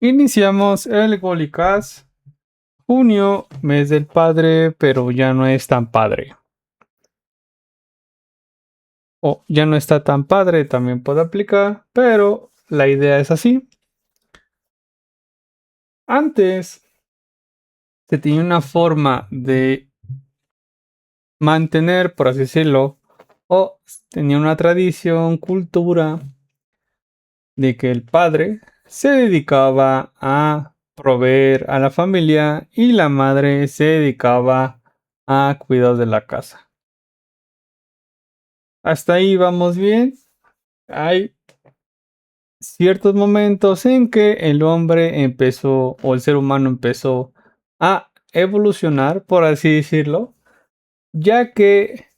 Iniciamos el Golicast, junio, mes del padre, pero ya no es tan padre. O ya no está tan padre, también puede aplicar, pero la idea es así. Antes se tenía una forma de mantener, por así decirlo, o tenía una tradición, cultura, de que el padre se dedicaba a proveer a la familia y la madre se dedicaba a cuidar de la casa. Hasta ahí vamos bien. Hay ciertos momentos en que el hombre empezó o el ser humano empezó a evolucionar, por así decirlo, ya que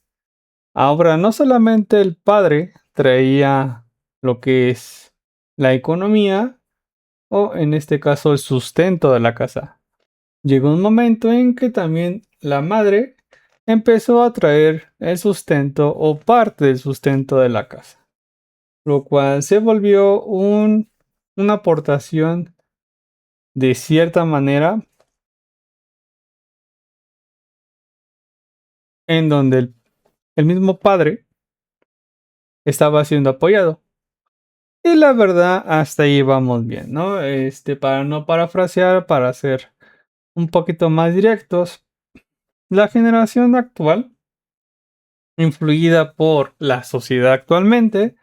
ahora no solamente el padre traía lo que es la economía o en este caso el sustento de la casa. Llegó un momento en que también la madre empezó a traer el sustento o parte del sustento de la casa, lo cual se volvió una aportación de cierta manera en donde el mismo padre estaba siendo apoyado. Y la verdad, hasta ahí vamos bien, ¿no? Para no parafrasear, para ser un poquito más directos, la generación actual, influida por la sociedad actualmente,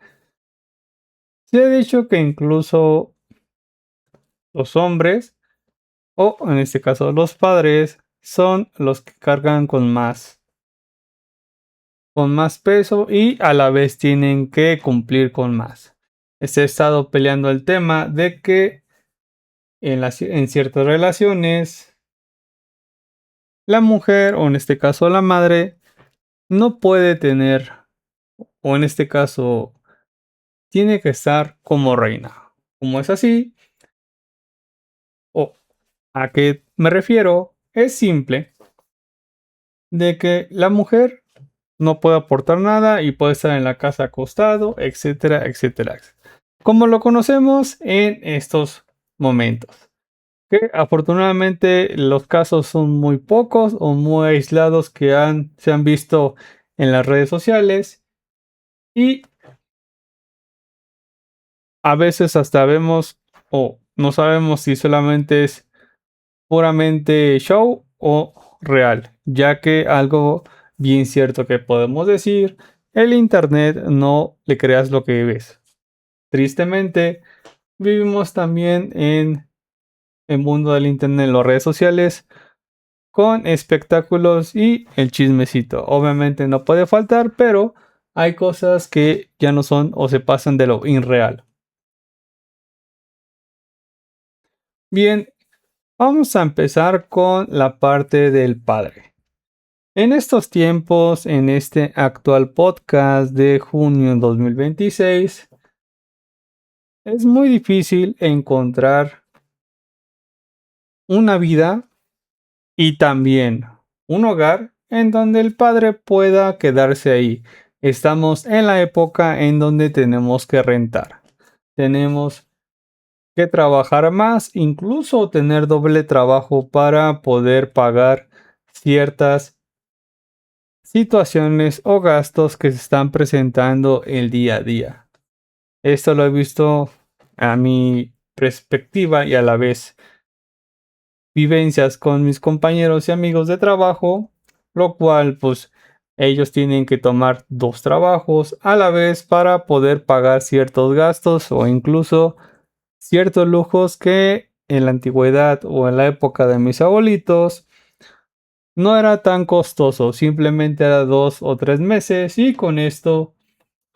se ha dicho que incluso los hombres, o en este caso los padres, son los que cargan con más peso y a la vez tienen que cumplir con más. Se ha estado peleando el tema de que en ciertas relaciones la mujer, o en este caso la madre, no puede tener, o en este caso tiene que estar como reina. Como es así, o a qué me refiero, es simple, de que la mujer no puede aportar nada y puede estar en la casa acostado, etcétera, etcétera. Como lo conocemos en estos momentos. Que afortunadamente los casos son muy pocos o muy aislados que se han visto en las redes sociales y a veces hasta vemos o no sabemos si solamente es puramente show o real, ya que algo bien cierto que podemos decir, el internet no le creas lo que ves. Tristemente, vivimos también en el mundo del internet, en las redes sociales, con espectáculos y el chismecito. Obviamente no puede faltar, pero hay cosas que ya no son o se pasan de lo irreal. Bien, vamos a empezar con la parte del padre. En estos tiempos, en este actual podcast de junio 2026, es muy difícil encontrar una vida y también un hogar en donde el padre pueda quedarse ahí. Estamos en la época en donde tenemos que rentar. Tenemos que trabajar más, incluso tener doble trabajo para poder pagar ciertas situaciones o gastos que se están presentando el día a día. Esto lo he visto a mi perspectiva y a la vez vivencias con mis compañeros y amigos de trabajo, lo cual pues ellos tienen que tomar dos trabajos a la vez para poder pagar ciertos gastos o incluso ciertos lujos que en la antigüedad o en la época de mis abuelitos no era tan costoso, simplemente era 2 o 3 meses y con esto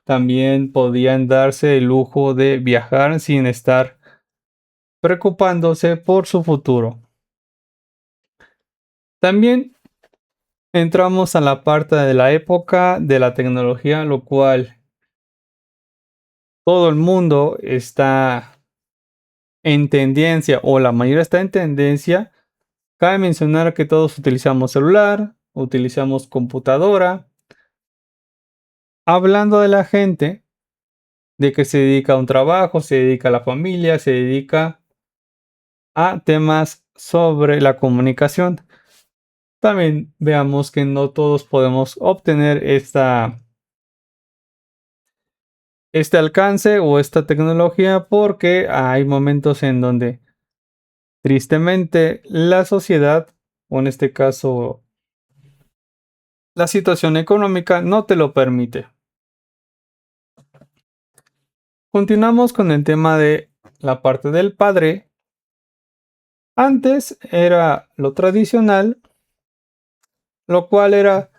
también podían darse el lujo de viajar sin estar preocupándose por su futuro. También entramos a la parte de la época de la tecnología, lo cual todo el mundo está en tendencia o la mayoría está en tendencia. Cabe mencionar que todos utilizamos celular, utilizamos computadora. Hablando de la gente, de que se dedica a un trabajo, se dedica a la familia, se dedica a temas sobre la comunicación. También veamos que no todos podemos obtener este alcance o esta tecnología porque hay momentos en donde tristemente la sociedad, o en este caso la situación económica, no te lo permite. Continuamos con el tema de la parte del padre. Antes era lo tradicional, lo cual era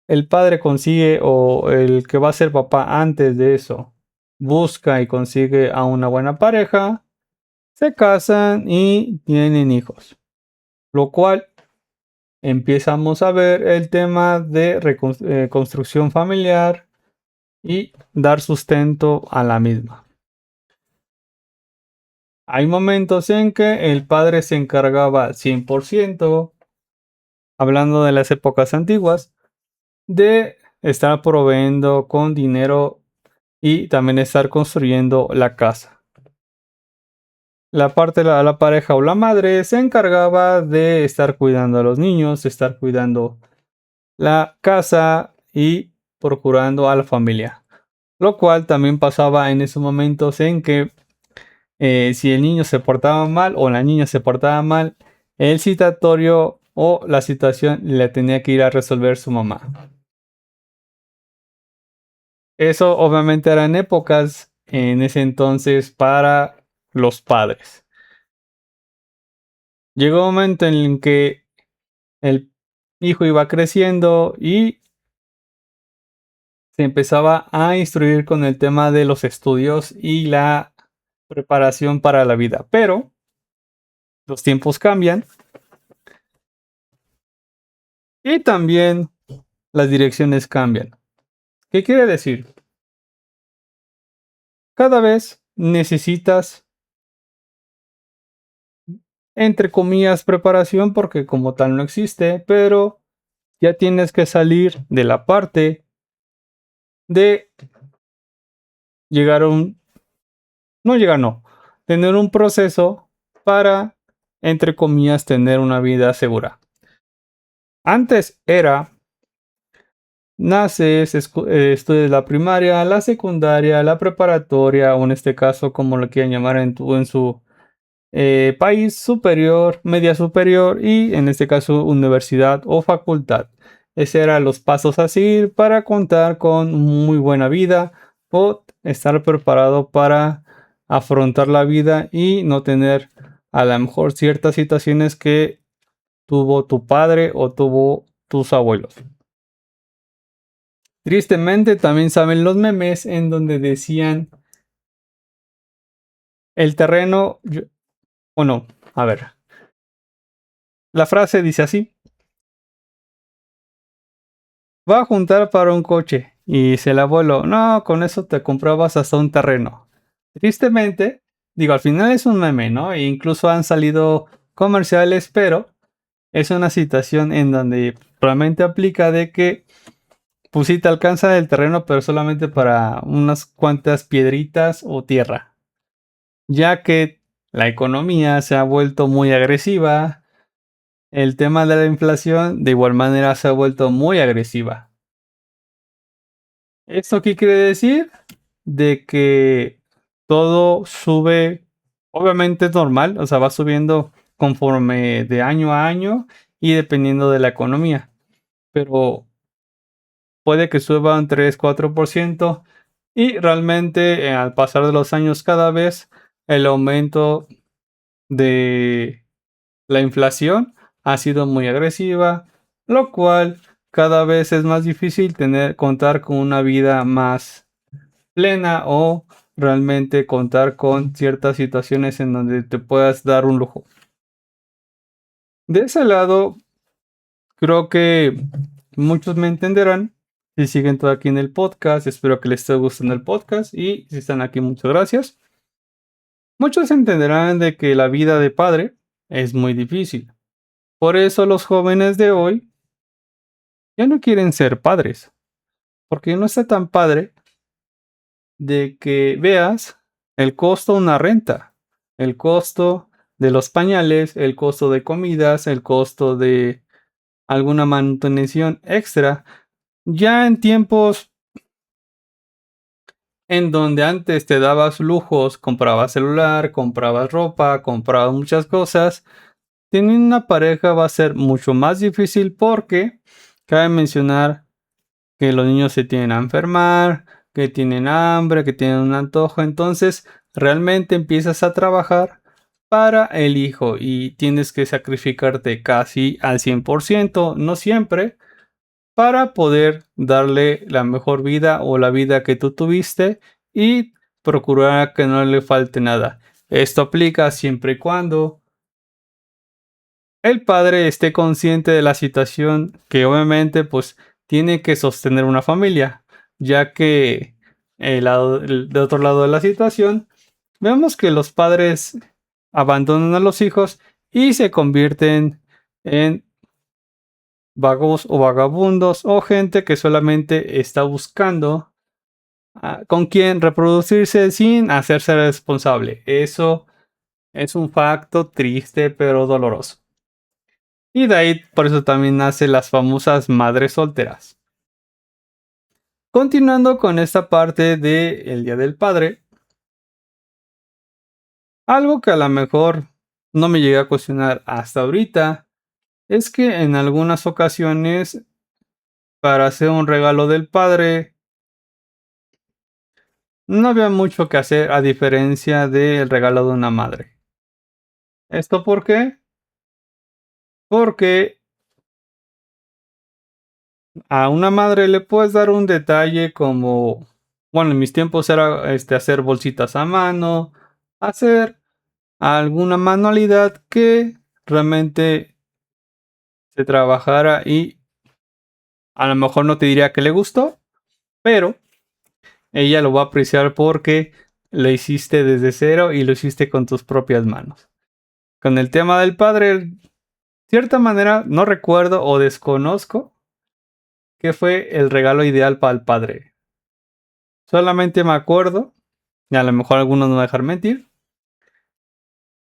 el padre consigue o el que va a ser papá antes de eso, busca y consigue a una buena pareja, se casan y tienen hijos, lo cual empezamos a ver el tema de construcción familiar y dar sustento a la misma. Hay momentos en que el padre se encargaba 100%, hablando de las épocas antiguas, de estar proveyendo con dinero y también estar construyendo la casa. La parte de la pareja o la madre se encargaba de estar cuidando a los niños, de estar cuidando la casa y procurando a la familia. Lo cual también pasaba en esos momentos en que si el niño se portaba mal o la niña se portaba mal, el citatorio o la situación le tenía que ir a resolver su mamá. Eso obviamente eran épocas en ese entonces para los padres. Llegó un momento en el que el hijo iba creciendo y se empezaba a instruir con el tema de los estudios y la preparación para la vida. Pero los tiempos cambian y también las direcciones cambian. ¿Qué quiere decir? Cada vez necesitas, entre comillas, preparación porque como tal no existe, pero ya tienes que salir de la parte de llegar a un, no llegar, no, tener un proceso para, entre comillas, tener una vida segura. Antes era, naces, estudias la primaria, la secundaria, la preparatoria, o en este caso, como lo quieran llamar en su país superior, media superior y en este caso universidad o facultad. Ese eran los pasos a seguir para contar con muy buena vida o estar preparado para afrontar la vida y no tener a lo mejor ciertas situaciones que tuvo tu padre o tuvo tus abuelos. Tristemente también saben los memes en donde decían el terreno, o no, a ver, la frase dice así: va a juntar para un coche. Y dice el abuelo, no, con eso te comprabas hasta un terreno. Tristemente, digo, al final es un meme, ¿no? E incluso han salido comerciales, pero es una situación en donde realmente aplica de que, pues sí te alcanza el terreno, pero solamente para unas cuantas piedritas o tierra. Ya que la economía se ha vuelto muy agresiva, el tema de la inflación de igual manera se ha vuelto muy agresiva. ¿Esto qué quiere decir? De que todo sube, obviamente es normal, o sea, va subiendo conforme de año a año y dependiendo de la economía, pero puede que suba un 3-4% y realmente al pasar de los años cada vez el aumento de la inflación ha sido muy agresiva, lo cual cada vez es más difícil contar con una vida más plena o realmente contar con ciertas situaciones en donde te puedas dar un lujo. De ese lado, creo que muchos me entenderán si siguen todo aquí en el podcast. Espero que les esté gustando el podcast y si están aquí, muchas gracias. Muchos entenderán de que la vida de padre es muy difícil. Por eso los jóvenes de hoy ya no quieren ser padres, porque no está tan padre de que veas el costo de una renta, el costo de los pañales, el costo de comidas, el costo de alguna manutención extra. Ya en tiempos en donde antes te dabas lujos, comprabas celular, comprabas ropa, comprabas muchas cosas, teniendo una pareja va a ser mucho más difícil porque cabe mencionar que los niños se tienen a enfermar, que tienen hambre, que tienen un antojo, entonces realmente empiezas a trabajar para el hijo y tienes que sacrificarte casi al 100%, no siempre, para poder darle la mejor vida o la vida que tú tuviste y procurar que no le falte nada. Esto aplica siempre y cuando el padre esté consciente de la situación que obviamente pues tiene que sostener una familia, ya que de otro lado de la situación vemos que los padres abandonan a los hijos y se convierten en vagos o vagabundos o gente que solamente está buscando con quién reproducirse sin hacerse responsable. Eso es un facto triste pero doloroso. Y de ahí por eso también nacen las famosas madres solteras. Continuando con esta parte del Día del Padre, algo que a lo mejor no me llegué a cuestionar hasta ahorita es que en algunas ocasiones para hacer un regalo del padre no había mucho que hacer a diferencia del regalo de una madre. ¿Esto por qué? Porque a una madre le puedes dar un detalle como, bueno, en mis tiempos era hacer bolsitas a mano, hacer alguna manualidad que realmente se trabajara y a lo mejor no te diría que le gustó, pero ella lo va a apreciar porque lo hiciste desde cero y lo hiciste con tus propias manos. Con el tema del padre, cierta manera no recuerdo o desconozco qué fue el regalo ideal para el padre. Solamente me acuerdo, y a lo mejor algunos no me van a dejar mentir,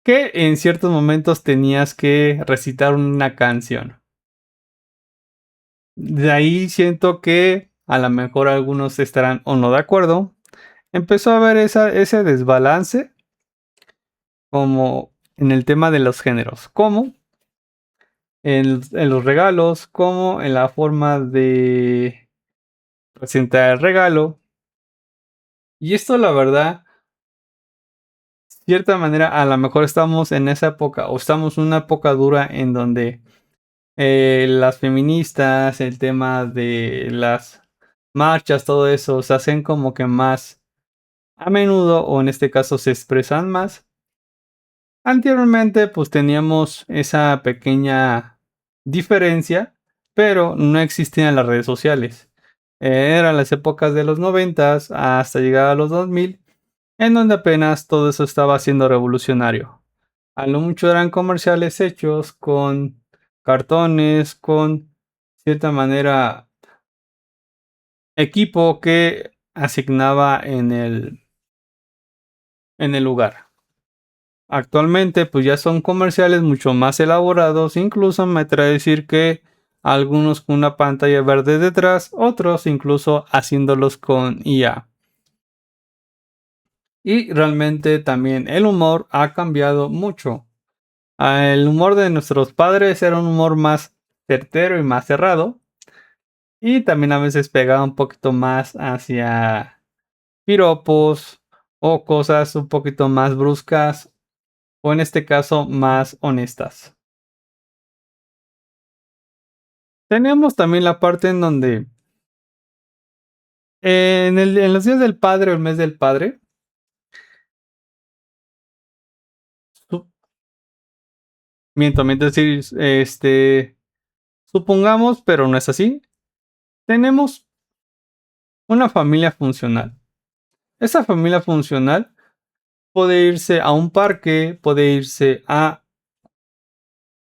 que en ciertos momentos tenías que recitar una canción. De ahí siento que a lo mejor algunos estarán o no de acuerdo. Empezó a haber ese desbalance como en el tema de los géneros, como en los regalos, como en la forma de presentar el regalo. Y esto la verdad, cierta manera, a lo mejor estamos en esa época o estamos en una época dura en donde las feministas, el tema de las marchas, todo eso, se hacen como que más a menudo o en este caso se expresan más. Anteriormente pues teníamos esa pequeña diferencia, pero no existían las redes sociales. Eran las épocas de los 90 hasta llegar a los 2000, en donde apenas todo eso estaba siendo revolucionario. A lo mucho eran comerciales hechos con cartones, con cierta manera equipo que asignaba en el lugar. Actualmente pues ya son comerciales mucho más elaborados, incluso me atrevo a decir que algunos con una pantalla verde detrás, otros incluso haciéndolos con IA. Y realmente también el humor ha cambiado mucho. El humor de nuestros padres era un humor más certero y más cerrado. Y también a veces pegaba un poquito más hacia piropos o cosas un poquito más bruscas o en este caso más honestas. Tenemos también la parte en donde en los días del padre o el mes del padre, su- miento decir, supongamos, pero no es así, tenemos una familia funcional. Esa familia funcional puede irse a un parque, puede irse a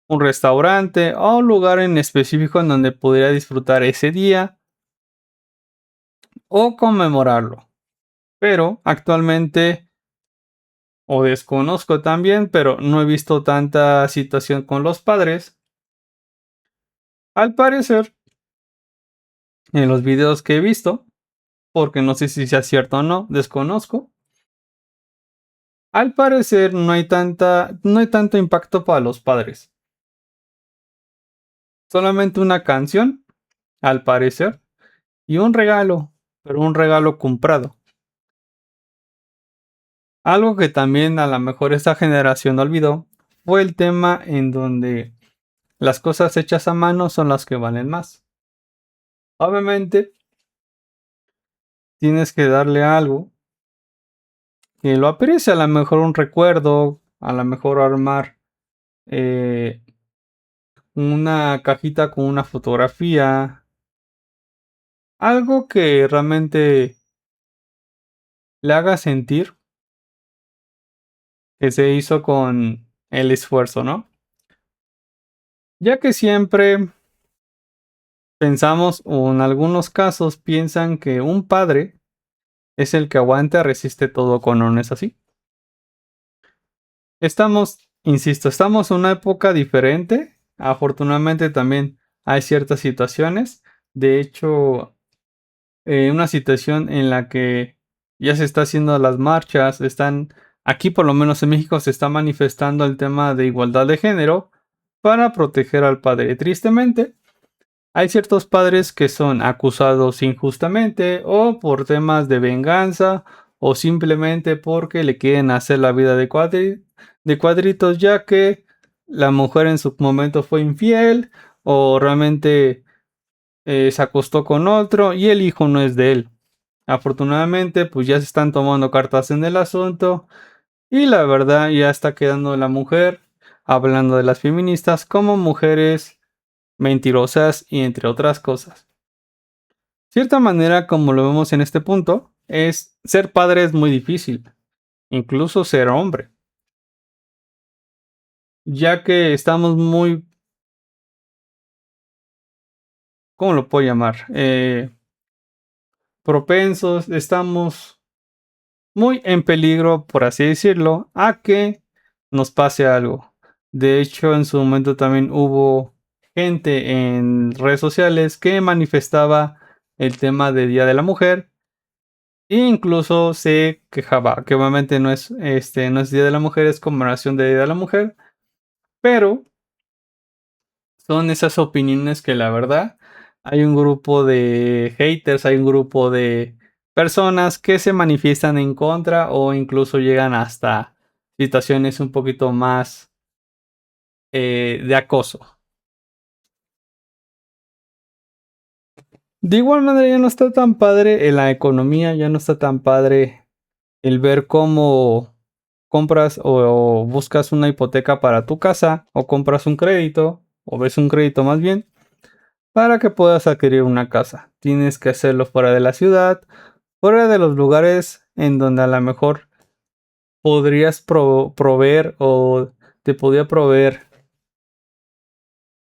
un restaurante o un lugar en específico en donde pudiera disfrutar ese día o conmemorarlo. Pero actualmente o desconozco también, pero no he visto tanta situación con los padres. Al parecer, en los videos que he visto, porque no sé si sea cierto o no, desconozco. Al parecer no hay tanto impacto para los padres. Solamente una canción, al parecer, y un regalo, pero un regalo comprado. Algo que también a lo mejor esta generación olvidó fue el tema en donde las cosas hechas a mano son las que valen más. Obviamente, tienes que darle algo que lo aprecie, a lo mejor un recuerdo, a lo mejor armar eh, una cajita con una fotografía, algo que realmente le haga sentir que se hizo con el esfuerzo, ¿no? Ya que siempre pensamos, o en algunos casos piensan que un padre es el que aguanta, resiste todo cuando no es así. Estamos en una época diferente. Afortunadamente también hay ciertas situaciones. De hecho, una situación en la que ya se está haciendo las marchas, aquí por lo menos en México se está manifestando el tema de igualdad de género para proteger al padre. Tristemente, hay ciertos padres que son acusados injustamente o por temas de venganza o simplemente porque le quieren hacer la vida de cuadritos, ya que la mujer en su momento fue infiel o realmente se acostó con otro y el hijo no es de él. Afortunadamente, pues ya se están tomando cartas en el asunto y la verdad ya está quedando la mujer, hablando de las feministas, como mujeres mentirosas y entre otras cosas. Cierta manera, como lo vemos en este punto, es ser padre es muy difícil, incluso ser hombre, ya que estamos muy, ¿cómo lo puedo llamar? Propensos, estamos muy en peligro, por así decirlo, a que nos pase algo. De hecho, en su momento también hubo gente en redes sociales que manifestaba el tema de Día de la Mujer e incluso se quejaba, que obviamente no es Día de la Mujer, es conmemoración de Día de la Mujer, pero son esas opiniones que la verdad hay un grupo de haters, hay un grupo de personas que se manifiestan en contra o incluso llegan hasta situaciones un poquito más de acoso. De igual manera ya no está tan padre en la economía, ya no está tan padre el ver cómo compras o buscas una hipoteca para tu casa o compras un crédito o ves un crédito más bien para que puedas adquirir una casa. Tienes que hacerlo fuera de la ciudad, fuera de los lugares en donde a lo mejor podrías proveer o te podría proveer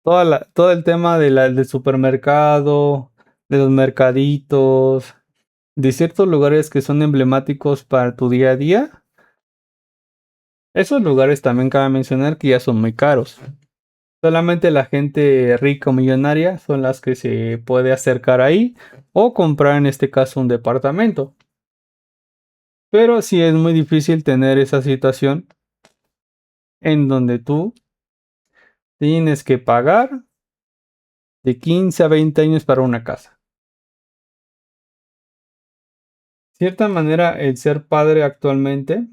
todo el tema del supermercado, de los mercaditos, de ciertos lugares que son emblemáticos para tu día a día. Esos lugares también cabe mencionar que ya son muy caros. Solamente la gente rica o millonaria son las que se puede acercar ahí o comprar en este caso un departamento. Pero sí es muy difícil tener esa situación en donde tú tienes que pagar de 15 a 20 años para una casa. De cierta manera, el ser padre actualmente,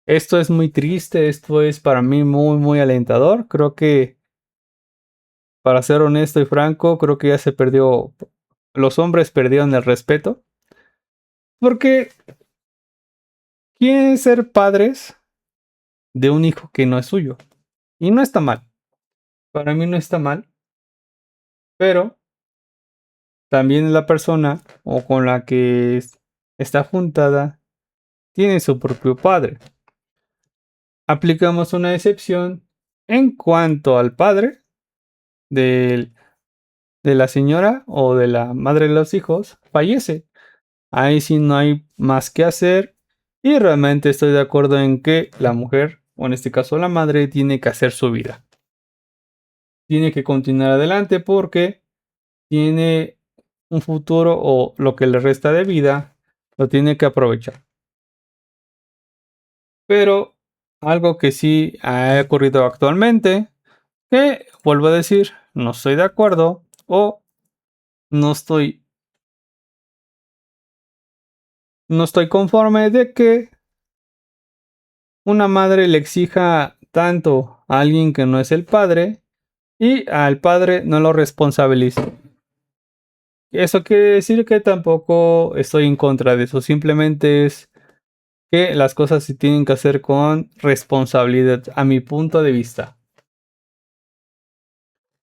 esto es muy triste, esto es para mí muy alentador. Creo que, para ser honesto y franco, creo que ya se perdió, los hombres perdieron el respeto, porque quieren ser padres de un hijo que no es suyo. Y no está mal, para mí no está mal, pero también la persona o con la que está juntada tiene su propio padre. Aplicamos una excepción en cuanto al padre del- de la señora o de la madre de los hijos fallece. Ahí sí no hay más que hacer Y realmente estoy de acuerdo en que la mujer, o en este caso la madre, tiene que hacer su vida. Tiene que continuar adelante porque tiene un futuro o lo que le resta de vida, lo tiene que aprovechar. Pero algo que sí ha ocurrido actualmente, que vuelvo a decir, no estoy de acuerdo o no estoy, no estoy conforme de que una madre le exija tanto a alguien que no es el padre y al padre no lo responsabilice. Eso quiere decir que tampoco estoy en contra de eso, simplemente es que las cosas se tienen que hacer con responsabilidad, a mi punto de vista.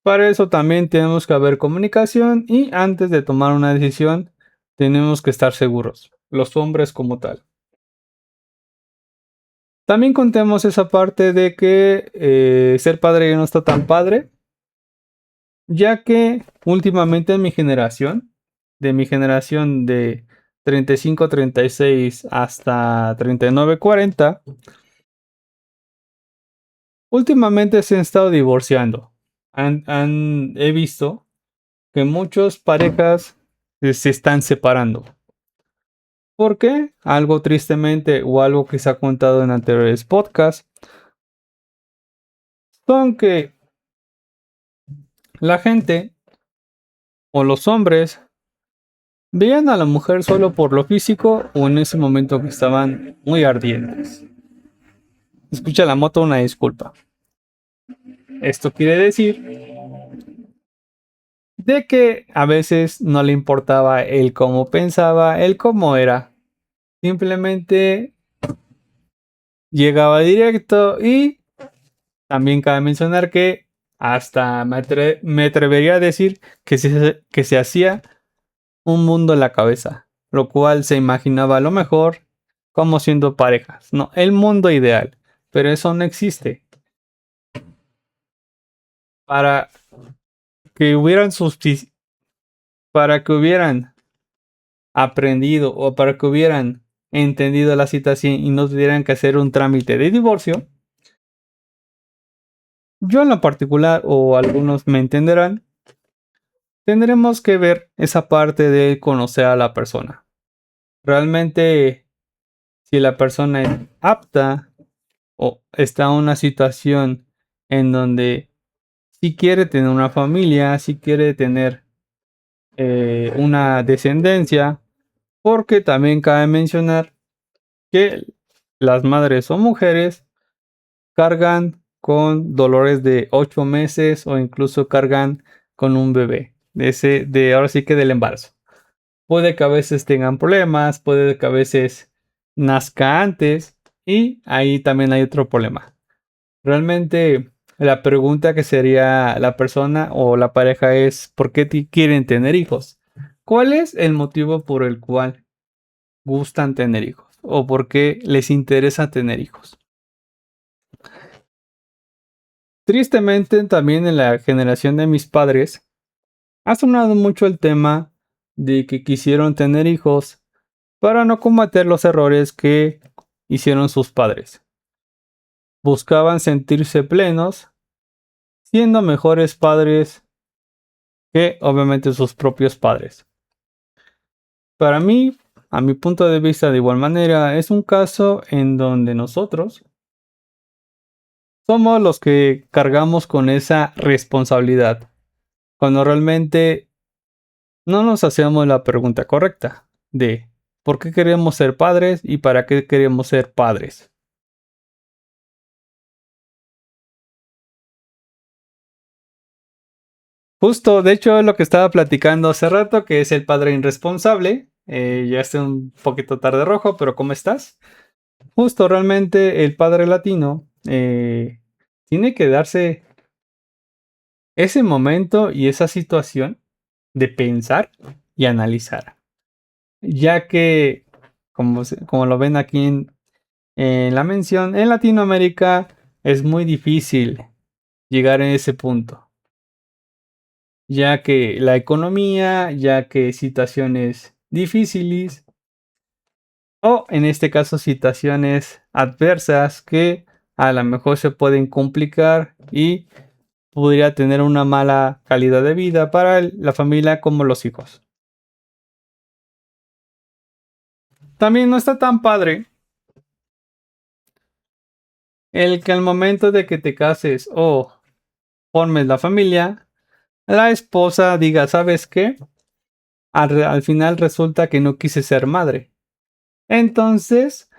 Para eso también tenemos que haber comunicación y antes de tomar una decisión tenemos que estar seguros, los hombres como tal. También contemos esa parte de que ser padre ya no está tan padre, ya que últimamente en mi generación, de mi generación de 35, 36 hasta 39, 40, últimamente se han estado divorciando. He visto que muchas parejas se están separando. ¿Por qué? Algo tristemente o algo que se ha contado en anteriores podcasts son que la gente o los hombres veían a la mujer solo por lo físico o en ese momento que estaban muy ardientes. Escucha la moto, una disculpa. Esto quiere decir de que a veces no le importaba el cómo pensaba, el cómo era. Simplemente llegaba directo y también cabe mencionar que hasta me atrevería a decir que se hacía un mundo en la cabeza, lo cual se imaginaba a lo mejor como siendo parejas, no, el mundo ideal, pero eso no existe. Para que hubieran para que hubieran aprendido o para que hubieran entendido la situación y no tuvieran que hacer un trámite de divorcio, yo en lo particular o algunos me entenderán, tendremos que ver esa parte de conocer a la persona. Realmente, si la persona es apta o está en una situación en donde si quiere tener una familia, si quiere tener una descendencia, porque también cabe mencionar que las madres o mujeres cargan con dolores de 8 meses o incluso cargan con un bebé, de ahora sí que del embarazo. Puede que a veces tengan problemas, puede que a veces nazca antes y ahí también hay otro problema. Realmente la pregunta que sería la persona o la pareja es ¿por qué quieren tener hijos? ¿Cuál es el motivo por el cual gustan tener hijos? ¿O por qué les interesa tener hijos? Tristemente también en la generación de mis padres ha sonado mucho el tema de que quisieron tener hijos para no cometer los errores que hicieron sus padres. Buscaban sentirse plenos, siendo mejores padres que obviamente sus propios padres. Para mí, a mi punto de vista de igual manera, es un caso en donde nosotros somos los que cargamos con esa responsabilidad, cuando realmente no nos hacemos la pregunta correcta de ¿por qué queremos ser padres y para qué queremos ser padres? Justo, de hecho, es lo que estaba platicando hace rato, que es el padre irresponsable. Ya estoy un poquito tarde rojo, pero ¿cómo estás? Justo, realmente el padre latino tiene que darse ese momento y esa situación de pensar y analizar, ya que, como lo ven aquí en la mención, en Latinoamérica es muy difícil llegar a ese punto, ya que la economía, ya que situaciones difíciles o en este caso situaciones adversas que a lo mejor se pueden complicar y podría tener una mala calidad de vida para la familia como los hijos. También no está tan padre el que al momento de que te cases o formes la familia, la esposa diga, ¿sabes qué? Al final resulta que no quise ser madre. Entonces,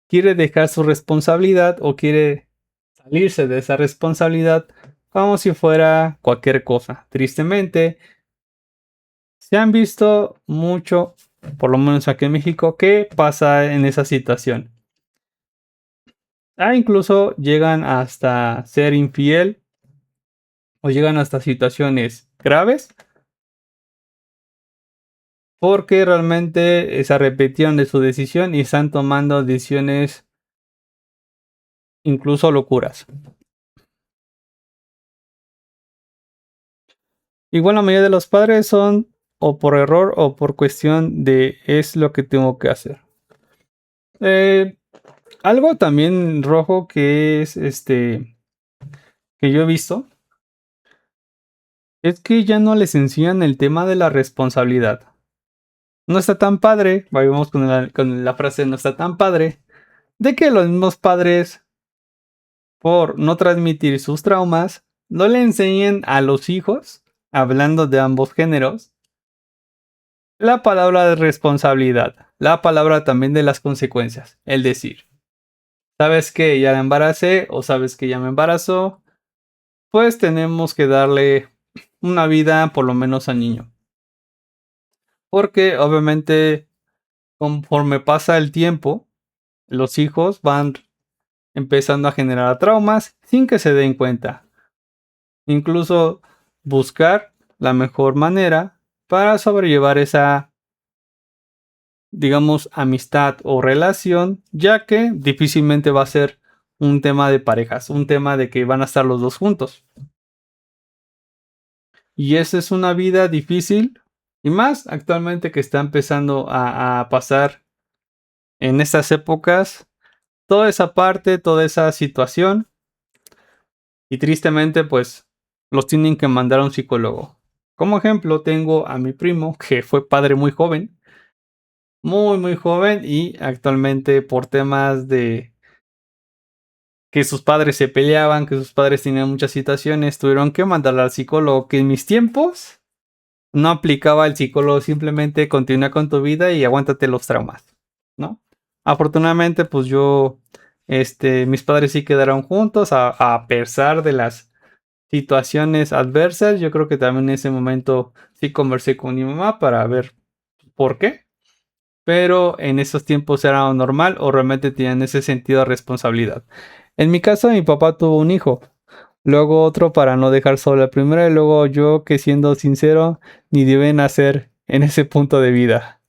quiere dejar su responsabilidad o quiere salirse de esa responsabilidad como si fuera cualquier cosa. Tristemente, se han visto mucho, por lo menos aquí en México, qué pasa en esa situación. Incluso llegan hasta ser infiel o llegan hasta situaciones graves porque realmente se arrepintieron de su decisión y están tomando decisiones incluso locuras. Igual la mayoría de los padres son o por error o por cuestión de es lo que tengo que hacer. Eh, Algo también rojo que es que yo he visto es que ya no les enseñan el tema de la responsabilidad. No está tan padre, vayamos con la frase no está tan padre, de que los mismos padres, por no transmitir sus traumas, no le enseñen a los hijos, hablando de ambos géneros, la palabra de responsabilidad, la palabra también de las consecuencias, el decir, sabes que ya la embaracé o sabes que ya me embarazó, pues tenemos que darle una vida por lo menos al niño. Porque obviamente conforme pasa el tiempo, los hijos van empezando a generar traumas sin que se den cuenta. Incluso buscar la mejor manera para sobrellevar esa, digamos, amistad o relación, ya que difícilmente va a ser un tema de parejas, un tema de que van a estar los dos juntos. Y esa es una vida difícil y más actualmente que está empezando a pasar en estas épocas, toda esa parte, toda esa situación y tristemente pues los tienen que mandar a un psicólogo. Como ejemplo tengo a mi primo que fue padre muy joven, muy joven y actualmente por temas de que sus padres se peleaban, que sus padres tenían muchas situaciones, tuvieron que mandarla al psicólogo, que en mis tiempos no aplicaba el psicólogo, simplemente continúa con tu vida y aguántate los traumas, ¿no? Afortunadamente, pues yo, mis padres sí quedaron juntos a pesar de las situaciones adversas. Yo creo que también en ese momento sí conversé con mi mamá para ver por qué, pero en esos tiempos era normal o realmente tenían ese sentido de responsabilidad. En mi caso, mi papá tuvo un hijo, luego otro para no dejar solo al primero y luego yo que siendo sincero ni deben nacer en ese punto de vida.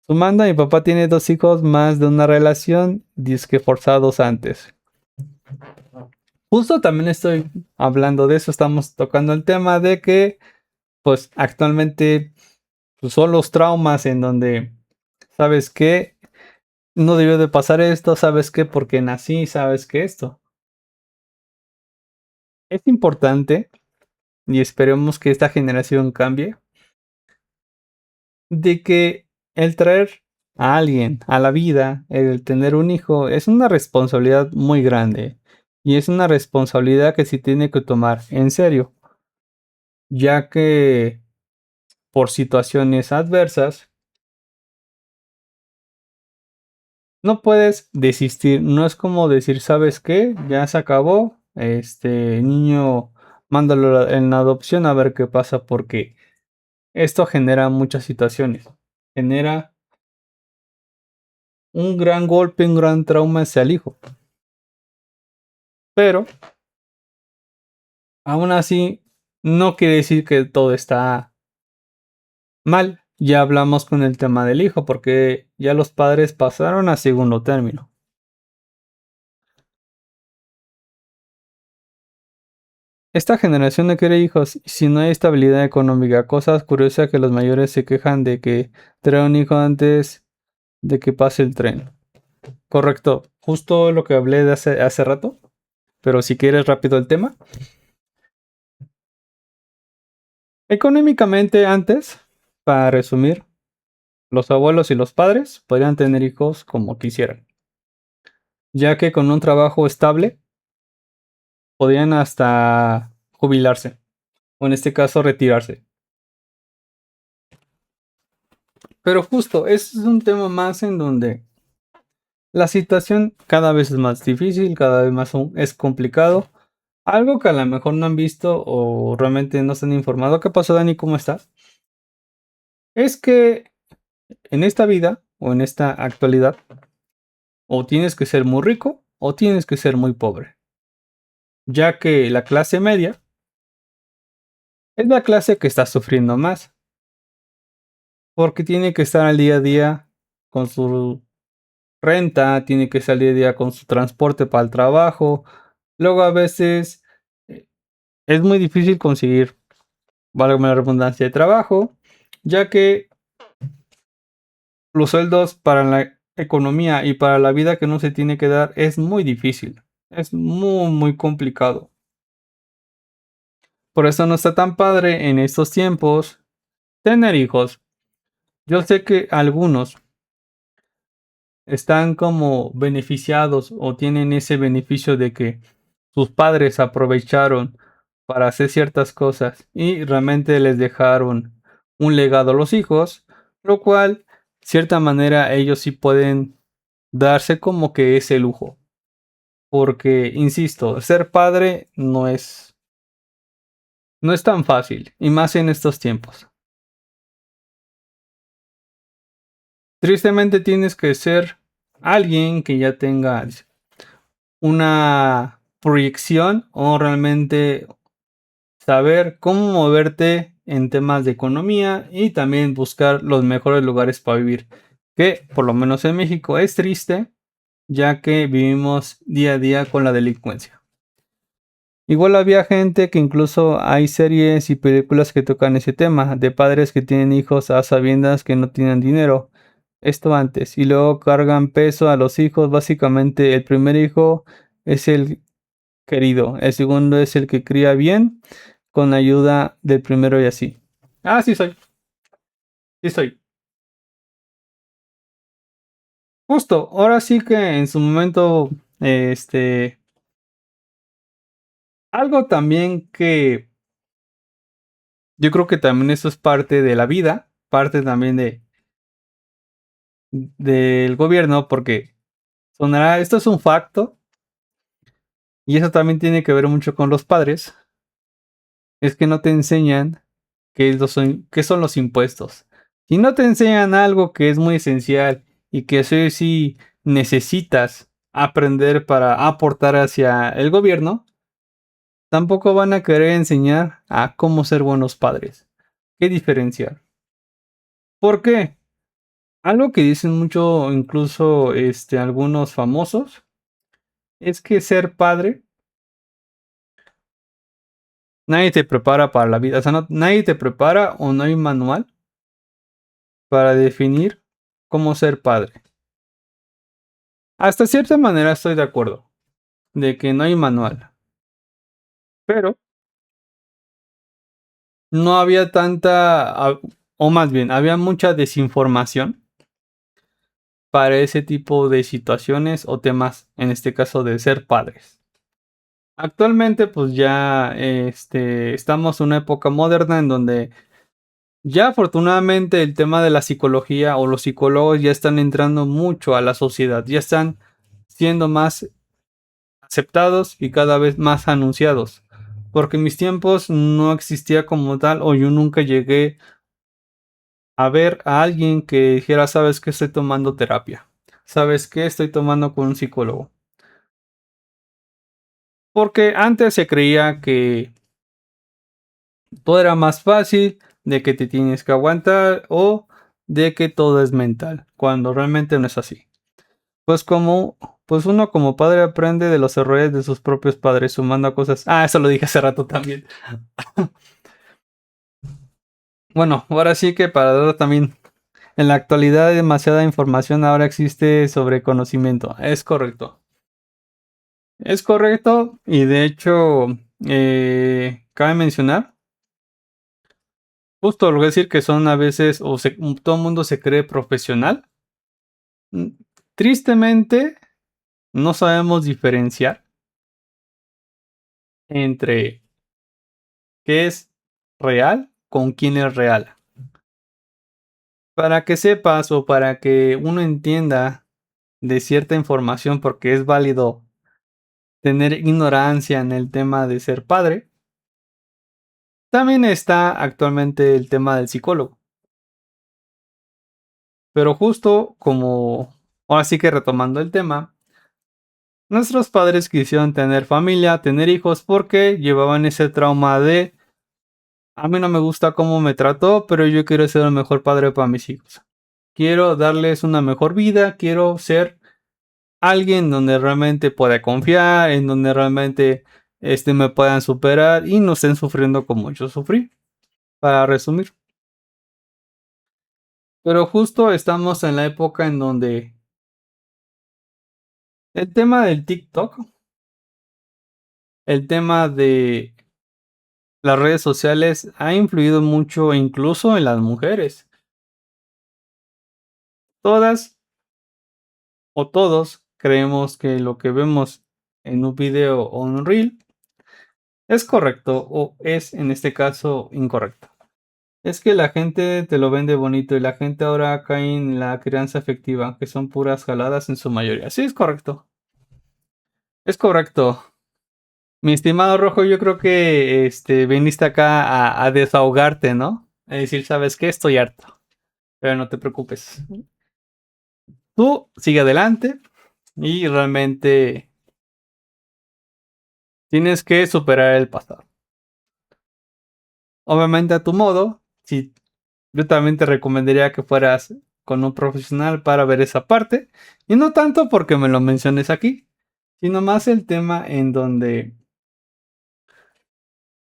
Sumando, mi papá tiene dos hijos más de una relación, disque forzados antes. Justo también estoy hablando de eso, estamos tocando el tema de que pues actualmente pues, son los traumas en donde, ¿sabes qué? No debió de pasar esto, ¿sabes qué? Porque nací, ¿sabes qué? Esto. Es importante y esperemos que esta generación cambie de que el traer a alguien a la vida, el tener un hijo, es una responsabilidad muy grande y es una responsabilidad que se tiene que tomar en serio, ya que por situaciones adversas no puedes desistir, no es como decir, ¿sabes qué? Ya se acabó, niño, mándalo en la adopción a ver qué pasa porque esto genera muchas situaciones, genera un gran golpe, un gran trauma hacia el hijo. Pero, aún así, no quiere decir que todo está mal. Ya hablamos con el tema del hijo, porque ya los padres pasaron a segundo término. Esta generación no quiere hijos si no hay estabilidad económica. Cosas curiosas que los mayores se quejan de que traer un hijo antes de que pase el tren. Correcto, justo lo que hablé de hace rato, pero si quieres rápido el tema. Económicamente antes, para resumir, los abuelos y los padres podrían tener hijos como quisieran, ya que con un trabajo estable podían hasta jubilarse, o en este caso retirarse. Pero justo, es un tema más en donde la situación cada vez es más difícil, cada vez más es complicado. Algo que a lo mejor no han visto o realmente no se han informado. ¿Qué pasó, Dani? ¿Cómo estás? Es que en esta vida o en esta actualidad, o tienes que ser muy rico o tienes que ser muy pobre, ya que la clase media es la clase que está sufriendo más, porque tiene que estar al día a día con su renta, tiene que salir día a día con su transporte para el trabajo. Luego a veces eh, es muy difícil conseguir, válgame la redundancia, de trabajo, ya que los sueldos para la economía y para la vida que uno se tiene que dar es muy difícil. Es muy, muy complicado. Por eso no está tan padre en estos tiempos tener hijos. Yo sé que algunos están como beneficiados o tienen ese beneficio de que sus padres aprovecharon para hacer ciertas cosas y realmente les dejaron un legado a los hijos, lo cual, de cierta manera, ellos sí pueden darse como que ese lujo. Porque, insisto, ser padre no es tan fácil, y más en estos tiempos. Tristemente tienes que ser alguien que ya tenga una proyección o realmente saber cómo moverte en temas de economía y también buscar los mejores lugares para vivir. Que por lo menos en México es triste, ya que vivimos día a día con la delincuencia. Igual había gente que incluso hay series y películas que tocan ese tema, de padres que tienen hijos a sabiendas que no tienen dinero. Esto antes, y luego cargan peso a los hijos. Básicamente el primer hijo es el querido, el segundo es el que cría bien con ayuda del primero y así. Ah, sí soy, sí soy. Justo, ahora sí que en su momento, algo también que yo creo que también eso es parte de la vida, parte también del gobierno, porque sonará, esto es un facto, y eso también tiene que ver mucho con los padres, es que no te enseñan qué son los impuestos. Si no te enseñan algo que es muy esencial y que sí necesitas aprender para aportar hacia el gobierno, tampoco van a querer enseñar a cómo ser buenos padres. ¿Qué diferenciar? ¿Por qué? Algo que dicen mucho incluso algunos famosos es que ser padre nadie te prepara para la vida. O sea, nadie te prepara o no hay manual para definir cómo ser padre. Hasta cierta manera estoy de acuerdo de que no hay manual, pero no había o más bien, había mucha desinformación para ese tipo de situaciones o temas, en este caso de ser padres. Actualmente, pues ya estamos en una época moderna en donde ya afortunadamente el tema de la psicología o los psicólogos ya están entrando mucho a la sociedad, ya están siendo más aceptados y cada vez más anunciados. Porque en mis tiempos no existía como tal, o yo nunca llegué a ver a alguien que dijera, ¿sabes qué? Estoy tomando terapia. ¿Sabes qué? Estoy tomando con un psicólogo. Porque antes se creía que todo era más fácil, de que te tienes que aguantar o de que todo es mental, cuando realmente no es así. Pues pues uno como padre aprende de los errores de sus propios padres, sumando cosas. Ah, eso lo dije hace rato también. Bueno, ahora sí que para dar también En la actualidad demasiada información ahora existe sobre conocimiento. Es correcto. Es correcto y de hecho cabe mencionar, justo lo que decir que son a veces todo el mundo se cree profesional. Mm, Tristemente no sabemos diferenciar entre qué es real con quién es real. Para que sepas o para que uno entienda de cierta información, porque es válido tener ignorancia en el tema de ser padre, también está actualmente el tema del psicólogo. Pero justo como, ahora sí que retomando el tema, nuestros padres quisieron tener familia, tener hijos, porque llevaban ese trauma de, a mí no me gusta cómo me trató, pero yo quiero ser el mejor padre para mis hijos. Quiero darles una mejor vida, quiero ser alguien donde realmente pueda confiar, en donde realmente me puedan superar y no estén sufriendo como yo sufrí, para resumir. Pero justo estamos en la época en donde el tema del TikTok, el tema de las redes sociales ha influido mucho incluso en las mujeres. Todas o todos creemos que lo que vemos en un video o un reel es correcto o es en este caso incorrecto. Es que la gente te lo vende bonito y la gente ahora cae en la crianza afectiva, que son puras jaladas en su mayoría. Sí, es correcto. Es correcto. Mi estimado Rojo, yo creo que viniste acá a desahogarte, ¿no? A decir, ¿sabes qué? Estoy harto. Pero no te preocupes. Tú sigue adelante y realmente tienes que superar el pasado. Obviamente a tu modo, si yo también te recomendaría que fueras con un profesional para ver esa parte. Y no tanto porque me lo menciones aquí, sino más el tema en donde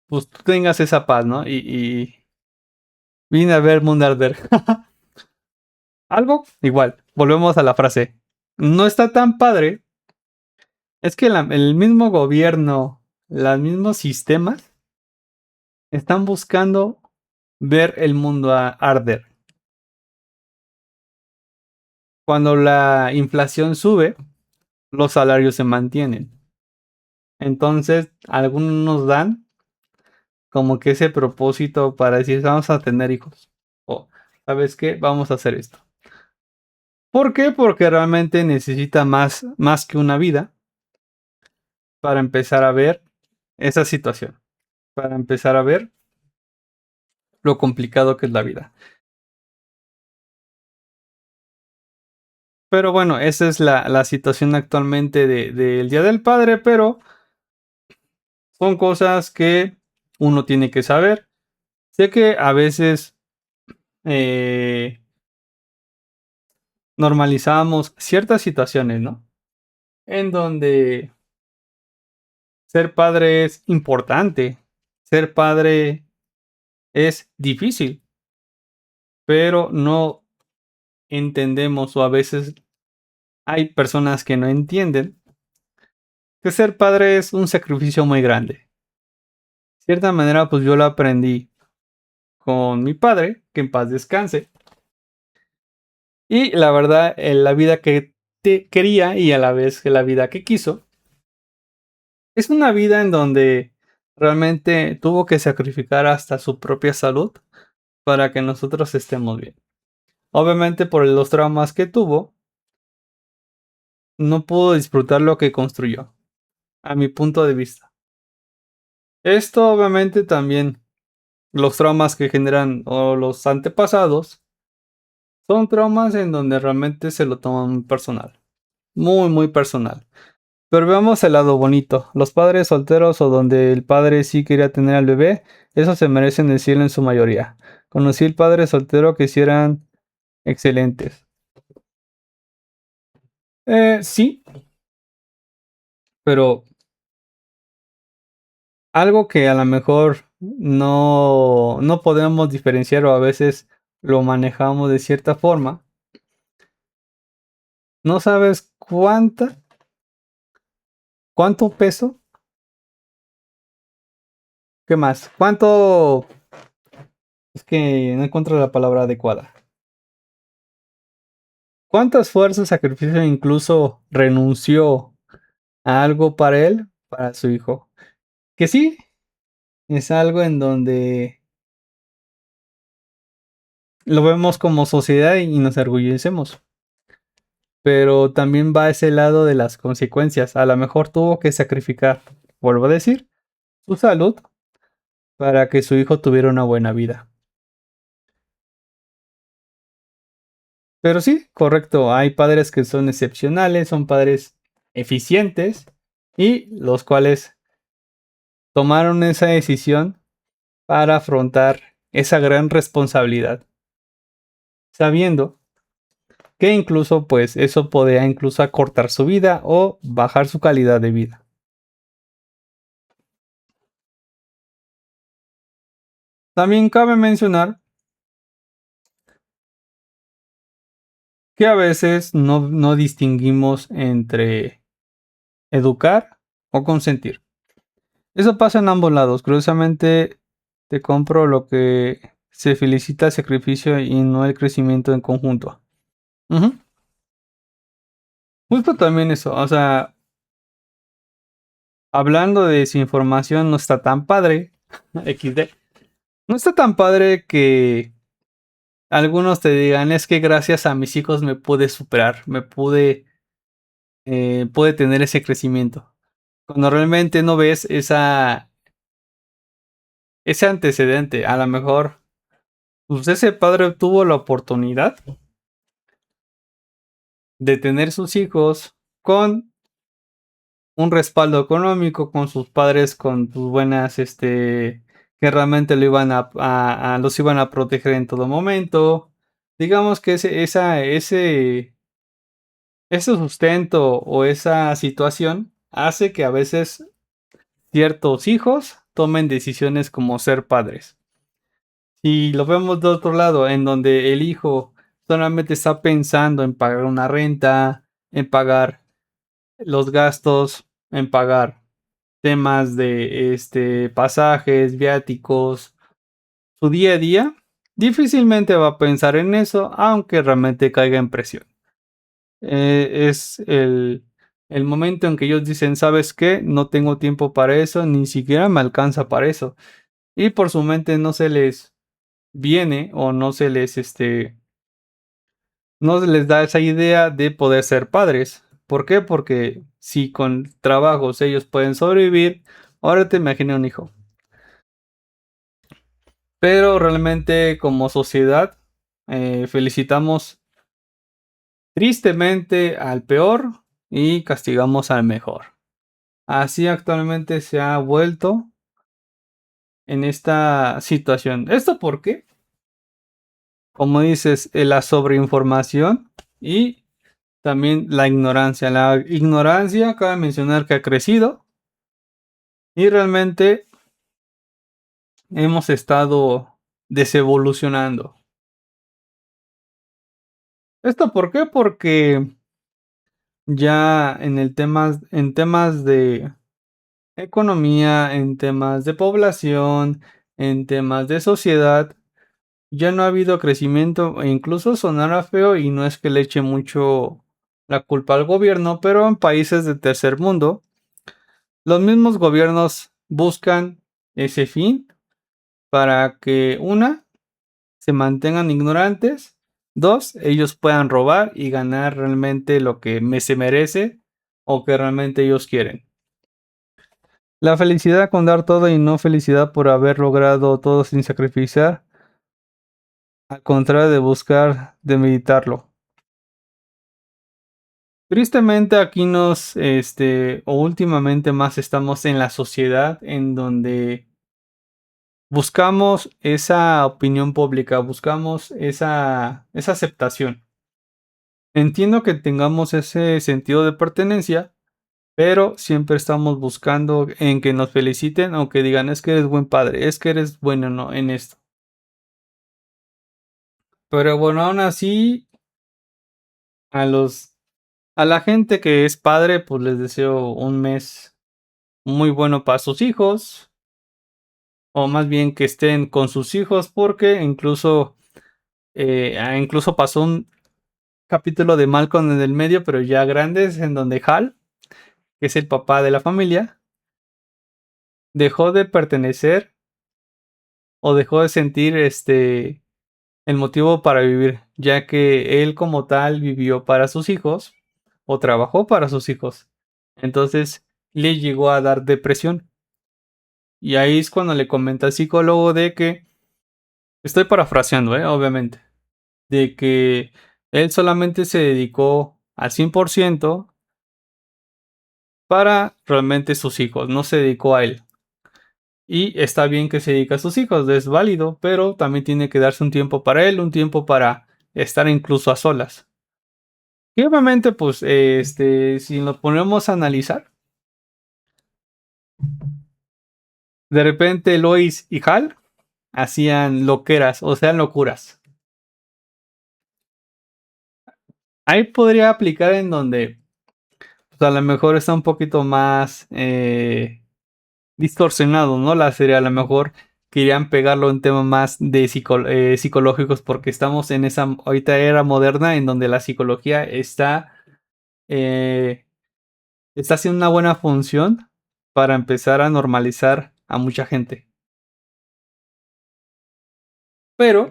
pues tú tengas esa paz, ¿no? Y vine a ver Mundo Arder. Algo igual, volvemos a la frase. No está tan padre. Es que el mismo gobierno, los mismos sistemas están buscando ver el mundo arder. Cuando la inflación sube, los salarios se mantienen. Entonces, algunos nos dan como que ese propósito para decir, vamos a tener hijos. O, ¿sabes qué? Vamos a hacer esto. ¿Por qué? Porque realmente necesita más que una vida para empezar a ver esa situación. Para empezar a ver lo complicado que es la vida. Pero bueno, esa es la situación actualmente del Día del Padre, pero son cosas que uno tiene que saber. Sé que a veces eh, normalizamos ciertas situaciones, ¿no? En donde ser padre es importante, ser padre es difícil, pero no entendemos o a veces hay personas que no entienden que ser padre es un sacrificio muy grande. De cierta manera, pues yo lo aprendí con mi padre, que en paz descanse. Y la verdad, en la vida que te quería y a la vez que la vida que quiso, es una vida en donde realmente tuvo que sacrificar hasta su propia salud para que nosotros estemos bien. Obviamente por los traumas que tuvo, no pudo disfrutar lo que construyó, a mi punto de vista. Esto obviamente también, los traumas que generan o los antepasados, son traumas en donde realmente se lo toman muy personal, muy personal. Pero veamos el lado bonito. Los padres solteros o donde el padre sí quería tener al bebé, esos se merecen el cielo en su mayoría. Conocí el padre soltero que sí eran excelentes. Sí, pero algo que a lo mejor no podemos diferenciar o a veces lo manejamos de cierta forma, no sabes cuánto peso, ¿qué más? ¿Cuánto? Es que no encuentro la palabra adecuada. ¿Cuántas fuerzas, sacrificio e incluso renunció a algo para él, para su hijo? Que sí, es algo en donde lo vemos como sociedad y nos orgullecemos. Pero también va a ese lado de las consecuencias. A lo mejor tuvo que sacrificar, vuelvo a decir, su salud para que su hijo tuviera una buena vida. Pero sí, correcto, hay padres que son excepcionales, son padres eficientes y los cuales tomaron esa decisión para afrontar esa gran responsabilidad, sabiendo que incluso pues eso podía incluso acortar su vida o bajar su calidad de vida. También cabe mencionar que a veces no distinguimos entre educar o consentir. Eso pasa en ambos lados. Curiosamente, te compro lo que se felicita el sacrificio y no el crecimiento en conjunto. Ujú. Justo también eso, o sea, hablando de desinformación, no está tan padre, XD, no está tan padre que algunos te digan, es que gracias a mis hijos me pude superar, pude tener ese crecimiento. Cuando realmente no ves ese antecedente, a lo mejor, pues ese padre tuvo la oportunidad de tener sus hijos con un respaldo económico, con sus padres, con sus buenas, que realmente lo iban los iban a proteger en todo momento. Digamos que ese sustento o esa situación hace que a veces ciertos hijos tomen decisiones como ser padres. Si lo vemos de otro lado, en donde el hijo solamente está pensando en pagar una renta, en pagar los gastos, en pagar temas de pasajes, viáticos, su día a día, difícilmente va a pensar en eso, aunque realmente caiga en presión. Es el momento en que ellos dicen, ¿sabes qué? No tengo tiempo para eso, ni siquiera me alcanza para eso. Y por su mente no se les viene o no se les da esa idea de poder ser padres. ¿Por qué? Porque si con trabajos ellos pueden sobrevivir, ahora te imagina un hijo. Pero realmente como sociedad felicitamos tristemente al peor y castigamos al mejor. Así actualmente se ha vuelto en esta situación. ¿Esto por qué? Como dices, la sobreinformación y también la ignorancia. La ignorancia, cabe mencionar que ha crecido y realmente hemos estado desevolucionando. ¿Esto por qué? Porque ya en temas de economía, en temas de población, en temas de sociedad, ya no ha habido crecimiento e incluso sonará feo y no es que le eche mucho la culpa al gobierno, pero en países de tercer mundo, los mismos gobiernos buscan ese fin para que se mantengan ignorantes, dos, ellos puedan robar y ganar realmente lo que se merece o que realmente ellos quieren. La felicidad con dar todo y no felicidad por haber logrado todo sin sacrificar, al contrario de buscar de meditarlo. Tristemente aquí o últimamente más estamos en la sociedad en donde buscamos esa opinión pública, buscamos esa aceptación. Entiendo que tengamos ese sentido de pertenencia, pero siempre estamos buscando en que nos feliciten o que digan es que eres buen padre, es que eres bueno en esto. Pero bueno, aún así, a los a la gente que es padre, pues les deseo un mes muy bueno para sus hijos, o más bien que estén con sus hijos, porque incluso pasó un capítulo de Malcolm en el medio, pero ya grandes, en donde Hal, que es el papá de la familia, dejó de pertenecer o dejó de sentir el motivo para vivir, ya que él como tal vivió para sus hijos o trabajó para sus hijos. Entonces le llegó a dar depresión. Y ahí es cuando le comenta al psicólogo de que, estoy parafraseando, obviamente, de que él solamente se dedicó al 100% para realmente sus hijos, no se dedicó a él. Y está bien que se dedique a sus hijos, es válido, pero también tiene que darse un tiempo para él, un tiempo para estar incluso a solas. Y obviamente, pues, si nos ponemos a analizar, de repente Lois y Hal hacían loqueras, o sea, locuras. Ahí podría aplicar en donde, pues, a lo mejor está un poquito más distorsionado, ¿no? La serie a lo mejor querían pegarlo en temas más de psicológicos porque estamos en esa ahorita era moderna en donde la psicología eh, está haciendo una buena función para empezar a normalizar a mucha gente. Pero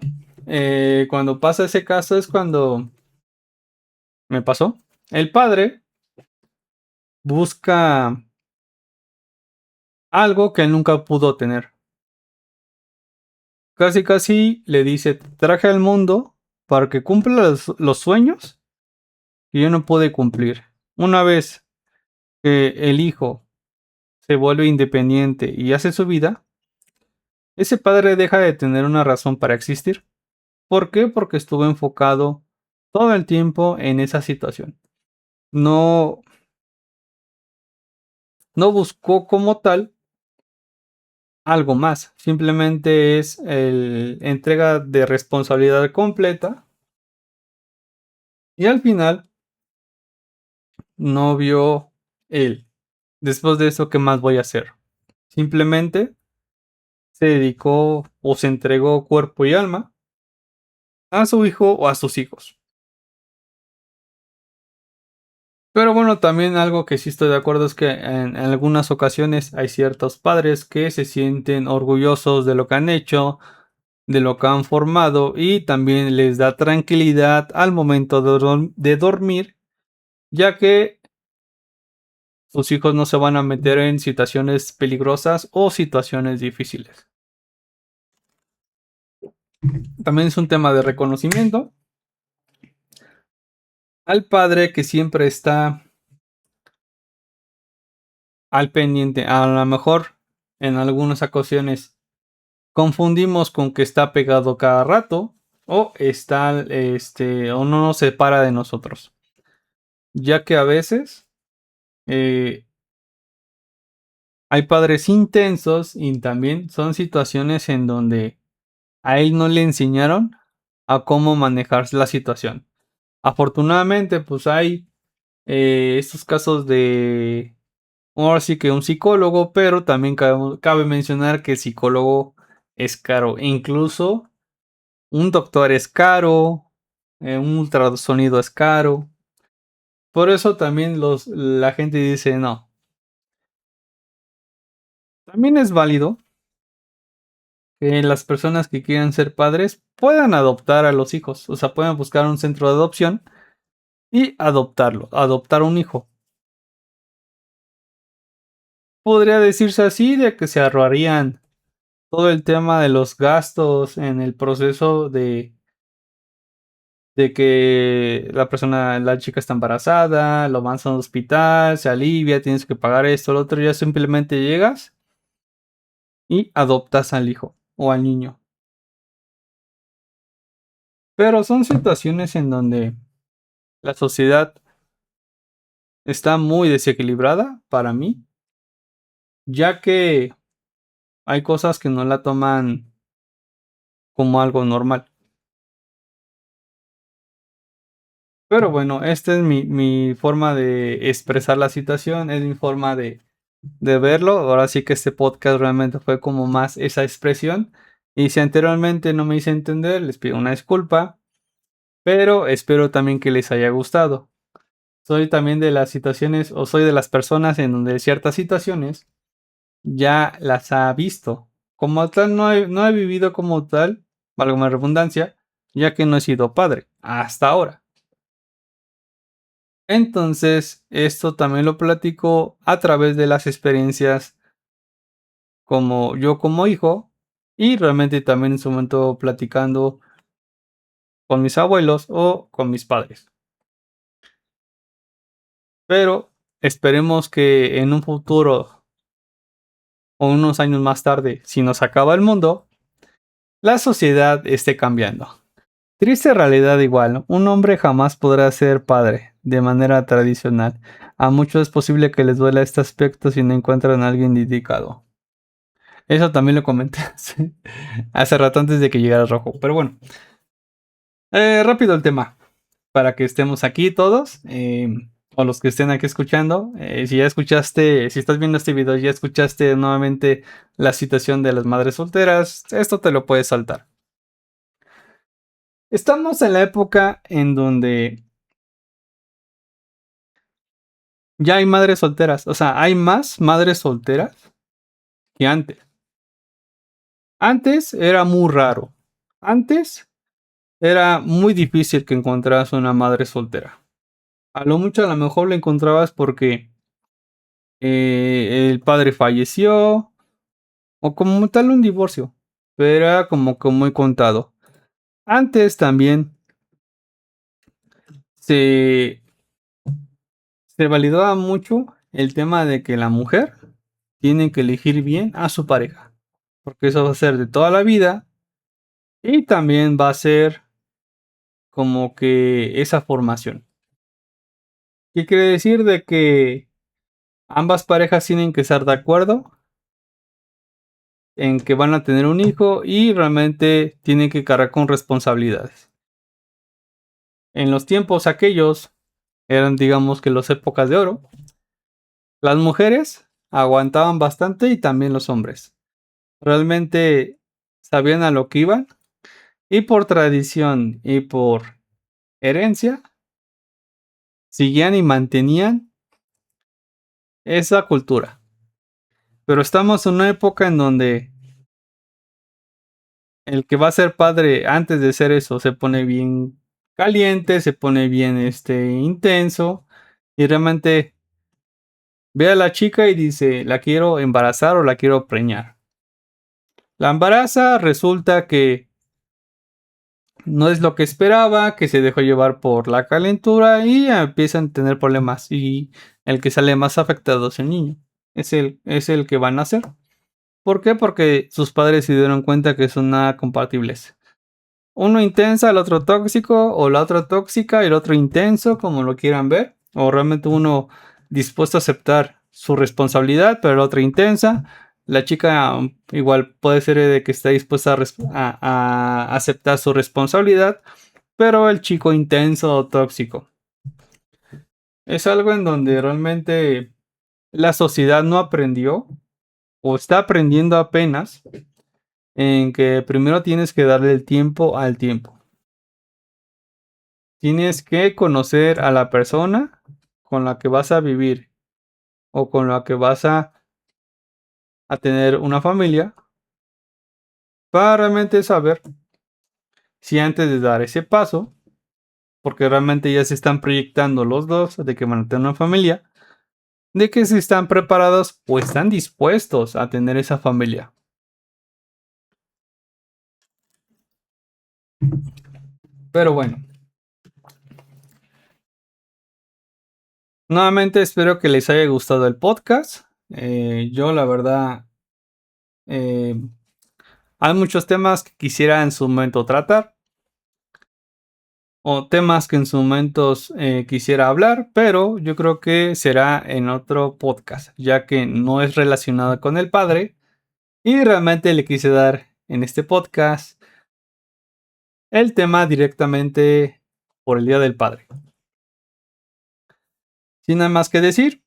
cuando pasa ese caso es cuando me pasó. El padre busca algo que él nunca pudo tener. Casi casi le dice, "Te traje al mundo para que cumpla los sueños que yo no pude cumplir". Una vez que el hijo se vuelve independiente y hace su vida, ese padre deja de tener una razón para existir. ¿Por qué? Porque estuvo enfocado todo el tiempo en esa situación. No, no buscó como tal algo más. Simplemente es el entrega de responsabilidad completa. Y al final no vio él. Después de eso, ¿qué más voy a hacer? Simplemente se dedicó o se entregó cuerpo y alma a su hijo o a sus hijos. Pero bueno, también algo que sí estoy de acuerdo es que en algunas ocasiones hay ciertos padres que se sienten orgullosos de lo que han hecho, de lo que han formado y también les da tranquilidad al momento de dormir, ya que sus hijos no se van a meter en situaciones peligrosas o situaciones difíciles. También es un tema de reconocimiento al padre que siempre está al pendiente. A lo mejor en algunas ocasiones confundimos con que está pegado cada rato o está o no nos separa de nosotros, ya que a veces eh, hay padres intensos y también son situaciones en donde a él no le enseñaron a cómo manejar la situación. Afortunadamente, pues hay estos casos de, ahora sí que un psicólogo, pero también cabe mencionar que el psicólogo es caro. Incluso un doctor es caro, un ultrasonido es caro. Por eso también la gente dice, no, también es válido que las personas que quieran ser padres puedan adoptar a los hijos. O sea, pueden buscar un centro de adopción y adoptarlo, adoptar un hijo. Podría decirse así de que se ahorrarían todo el tema de los gastos en el proceso de que la chica está embarazada, lo van a un hospital, se alivia, tienes que pagar esto, lo otro, ya simplemente llegas y adoptas al hijo o al niño. Pero son situaciones en donde la sociedad está muy desequilibrada para mí, ya que hay cosas que no la toman como algo normal. Pero bueno, esta es mi forma de expresar la situación, es mi forma de verlo. Ahora sí que este podcast realmente fue como más esa expresión. Y si anteriormente no me hice entender, les pido una disculpa, pero espero también que les haya gustado. Soy también de las situaciones o soy de las personas en donde ciertas situaciones ya las ha visto. Como tal, no he vivido como tal, valga la redundancia, ya que no he sido padre hasta ahora. Entonces, esto también lo platico a través de las experiencias como yo como hijo y realmente también en su momento platicando con mis abuelos o con mis padres. Pero esperemos que en un futuro o unos años más tarde, si nos acaba el mundo, la sociedad esté cambiando. Triste realidad igual, ¿no? Un hombre jamás podrá ser padre de manera tradicional. A muchos es posible que les duela este aspecto si no encuentran a alguien indicado. Eso también lo comenté hace rato antes de que llegara Rojo. Pero bueno, rápido el tema, para que estemos aquí todos, o los que estén aquí escuchando. Si ya escuchaste, si estás viendo este video, ya escuchaste nuevamente la situación de las madres solteras, esto te lo puedes saltar. Estamos en la época en donde ya hay madres solteras, o sea, hay más madres solteras que antes. Antes era muy raro. Antes era muy difícil que encontraras una madre soltera. A lo mucho a lo mejor la encontrabas porque el padre falleció o como tal un divorcio, pero era como que muy contado. Antes también se, se validaba mucho el tema de que la mujer tiene que elegir bien a su pareja, porque eso va a ser de toda la vida y también va a ser como que esa formación. ¿Qué quiere decir? De que ambas parejas tienen que estar de acuerdo en que van a tener un hijo y realmente tienen que cargar con responsabilidades. En los tiempos aquellos eran, digamos que las épocas de oro. Las mujeres aguantaban bastante y también los hombres. Realmente sabían a lo que iban y por tradición y por herencia seguían y mantenían esa cultura. Pero estamos en una época en donde el que va a ser padre antes de ser eso se pone bien caliente, se pone bien intenso y realmente ve a la chica y dice, la quiero embarazar o la quiero preñar. La embaraza, resulta que no es lo que esperaba, que se dejó llevar por la calentura y empiezan a tener problemas y el que sale más afectado es el niño, es el que va a nacer. ¿Por qué? Porque sus padres se dieron cuenta que son nada compatibles. Uno intensa, el otro tóxico, o la otra tóxica y el otro intenso, como lo quieran ver. O realmente uno dispuesto a aceptar su responsabilidad, pero la otra intensa. La chica igual puede ser de que está dispuesta a aceptar su responsabilidad, pero el chico intenso o tóxico. Es algo en donde realmente la sociedad no aprendió o está aprendiendo apenas en que primero tienes que darle el tiempo al tiempo. Tienes que conocer a la persona con la que vas a vivir o con la que vas a tener una familia para realmente saber si antes de dar ese paso, porque realmente ya se están proyectando los dos de que van a tener una familia, de que si están preparados o están dispuestos a tener esa familia. Pero bueno, nuevamente espero que les haya gustado el podcast. Yo la verdad, eh, hay muchos temas que quisiera en su momento tratar o temas que en su momento quisiera hablar, pero yo creo que será en otro podcast, ya que no es relacionado con el padre y realmente le quise dar en este podcast el tema directamente por el Día del Padre. Sin nada más que decir,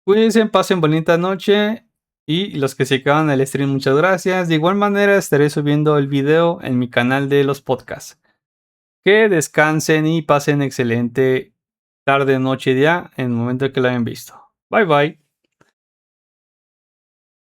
cuídense, pasen bonita noche. Y los que se quedan en el stream, muchas gracias. De igual manera, estaré subiendo el video en mi canal de los podcasts. Que descansen y pasen excelente tarde, noche, día en el momento que lo hayan visto. Bye bye.